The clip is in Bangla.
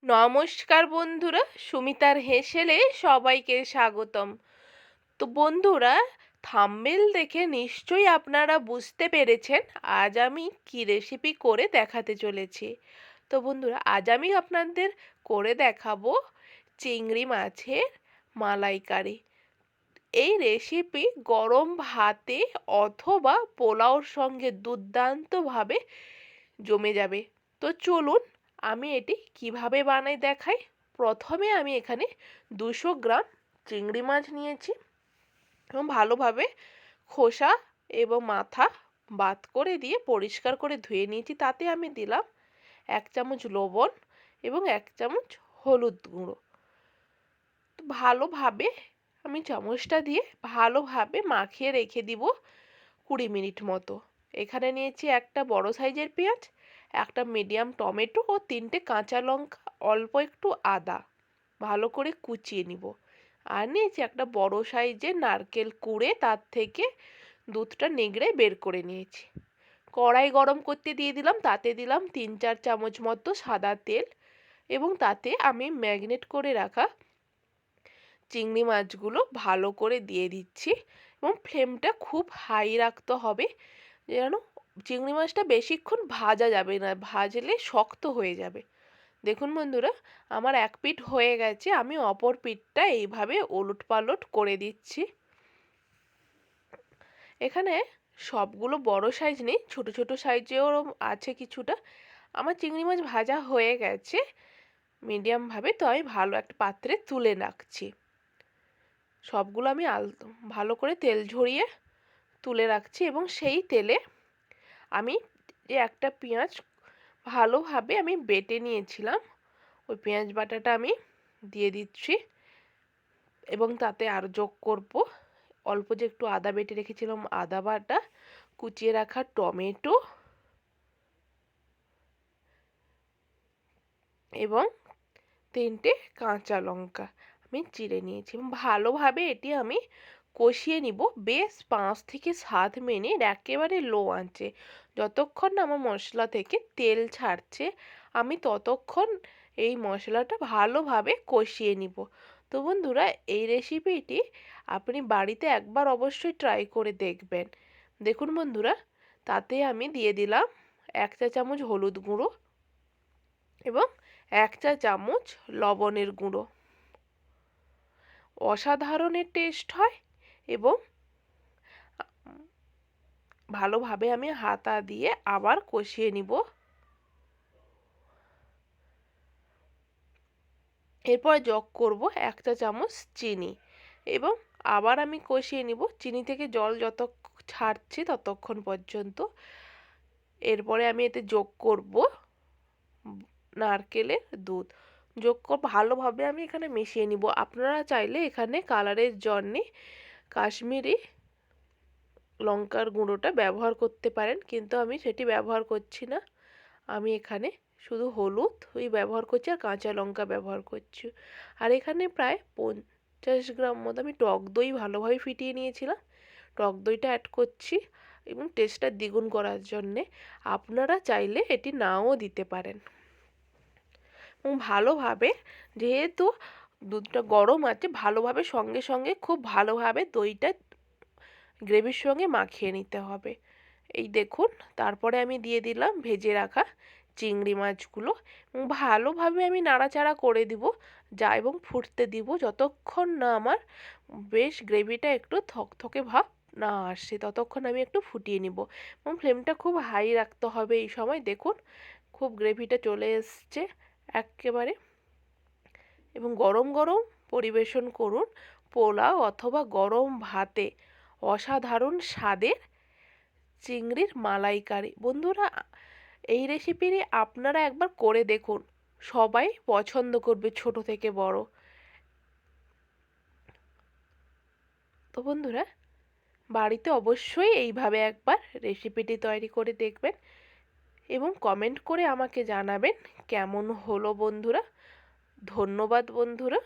নমস্কার বন্ধুরা, সুমিতার হেসেলে সবাইকে স্বাগতম। তো বন্ধুরা, থাম্বনেল দেখে নিশ্চয়ই আপনারা বুঝতে পেরেছেন আজ আমি কি রেসিপি করে দেখাতে চলেছি। তো বন্ধুরা, আজ আমি আপনাদের করে দেখাবো চিংড়ি মাছের মালাইকারি। এই রেসিপি গরম ভাতে অথবা পোলাওর সঙ্গে দুর্দান্তভাবে জমে যাবে। তো চলুন আমি এটি কিভাবে বানাই দেখাই। প্রথমে আমি এখানে 200 গ্রাম চিংড়ি মাছ নিয়েছি এবং ভালোভাবে খোসা এবং মাথা বাদ করে দিয়ে পরিষ্কার করে ধুয়ে নিয়েছি। তাতে আমি দিলাম 1 চামচ লবণ এবং 1 চামচ হলুদ গুঁড়ো। ভালোভাবে আমি চামচটা দিয়ে ভালোভাবে মাখিয়ে রেখে দিব 20 মিনিট মতো। এখানে নিয়েছি একটা বড় সাইজের পেঁয়াজ, একটা মিডিয়াম টমেটো ও 3টে কাঁচা লঙ্কা, অল্প একটু আদা ভালো করে কুচিয়ে নিব। আর নিয়েছি একটা বড় সাইজের নারকেল কুড়ে তার থেকে দুধটা নিংড়ে বের করে নিয়েছি। কড়াই গরম করতে দিয়ে দিলাম, তাতে দিলাম 3-4 চামচ মতো সাদা তেল এবং তাতে আমি ম্যারিনেট করে রাখা চিংড়ি মাছগুলো ভালো করে দিয়ে দিচ্ছি এবং ফ্লেমটা খুব হাই রাখতে হবে, যেন চিংড়ি মাছটা বেশিক্ষণ ভাজা যাবে না, ভাজলে শক্ত হয়ে যাবে। দেখুন বন্ধুরা, আমার এক পিঠ হয়ে গেছে, আমি অপর পিঠটা এইভাবে ওলটপালট করে দিচ্ছি। এখানে সবগুলো বড় সাইজ নেই, ছোট ছোট সাইজেও আছে কিছুটা। আমার চিংড়ি মাছ ভাজা হয়ে গেছে মিডিয়ামভাবে, তো আমি ভালো একটা পাত্রে তুলে রাখছি। সবগুলো আমি ভালো করে তেল ঝরিয়ে তুলে রাখছি এবং সেই তেলে আমি যে একটা পেঁয়াজ ভালোভাবে আমি বেটে নিয়েছিলাম, ওই পেঁয়াজ বাটাটা আমি দিয়ে দিচ্ছি এবং তাতে আর যোগ করব অল্প যে একটু আদা বেটে রেখেছিলাম আদা বাটা, কুচিয়ে রাখা টমেটো এবং 3টে কাঁচা লঙ্কা আমি চিড়ে নিয়েছি এবং ভালোভাবে এটি আমি কষিয়ে নিব বেশ 5 থেকে 7 মিনিট একেবারে লো আঁচে। যতক্ষণ না আমার মশলা থেকে তেল ছাড়ছে আমি ততক্ষণ এই মশলাটা ভালোভাবে কষিয়ে নিব। তো বন্ধুরা, এই রেসিপিটি আপনি বাড়িতে একবার অবশ্যই ট্রাই করে দেখবেন। দেখুন বন্ধুরা, তাতে আমি দিয়ে দিলাম 1 চা চামচ হলুদ গুঁড়ো এবং 1 চা চামচ লবণের গুঁড়ো। অসাধারণের টেস্ট হয় এবং ভালোভাবে আমি হাতা দিয়ে আবার কষিয়ে নিব। এরপর যোগ করব 1 চা চামচ চিনি এবং আবার আমি কষিয়ে নিব চিনি থেকে জল যত ছাড়ছে ততক্ষণ পর্যন্ত। এরপরে আমি এতে যোগ করব নারকেলের দুধ। ভালোভাবে আমি এখানে মিশিয়ে নিব। আপনারা চাইলে এখানে কালারের জন্যে কাশ্মীরি লঙ্কার গুঁড়োটা ব্যবহার করতে পারেন, কিন্তু আমি সেটি ব্যবহার করছি না। আমি এখানে শুধু হলুদ ব্যবহার করছি আর কাঁচা লঙ্কা ব্যবহার করছি। আর এখানে প্রায় 50 গ্রাম মতো আমি টক দই ভালোভাবে ফিটিয়ে নিয়েছিলাম, টক দইটা অ্যাড করছি এবং টেস্টটা দ্বিগুণ করার জন্যে। আপনারা চাইলে এটি নাও দিতে পারেন এবং ভালোভাবে, যেহেতু দুধটা গরম আছে, ভালোভাবে সঙ্গে সঙ্গে খুব ভালোভাবে দইটা গ্রেভির সঙ্গে মাখিয়ে নিতে হবে। এই দেখুন, তারপরে আমি দিয়ে দিলাম ভেজে রাখা চিংড়ি মাছগুলো এবং ভালোভাবে আমি নাড়াচাড়া করে দিব এবং ফুটতে দিব যতক্ষণ না আমার বেশ গ্রেভিটা একটু থকথকে ভাব না আসে, ততক্ষণ আমি একটু ফুটিয়ে নিব এবং ফ্লেমটা খুব হাই রাখতে হবে। এই সময় দেখুন খুব গ্রেভিটা চলে এসছে একেবারে, এবং গরম গরম পরিবেশন করুন পোলাও অথবা গরম ভাতে। অসাধারণ স্বাদের চিংড়ির মালাইকারি। বন্ধুরা, এই রেসিপিটি আপনারা একবার করে দেখুন, সবাই পছন্দ করবে, ছোট থেকে বড়। তো বন্ধুরা, বাড়িতে অবশ্যই এইভাবে একবার রেসিপিটি তৈরি করে দেখবেন এবং কমেন্ট করে আমাকে জানাবেন কেমন হলো বন্ধুরা। ধন্যবাদ বন্ধুরা।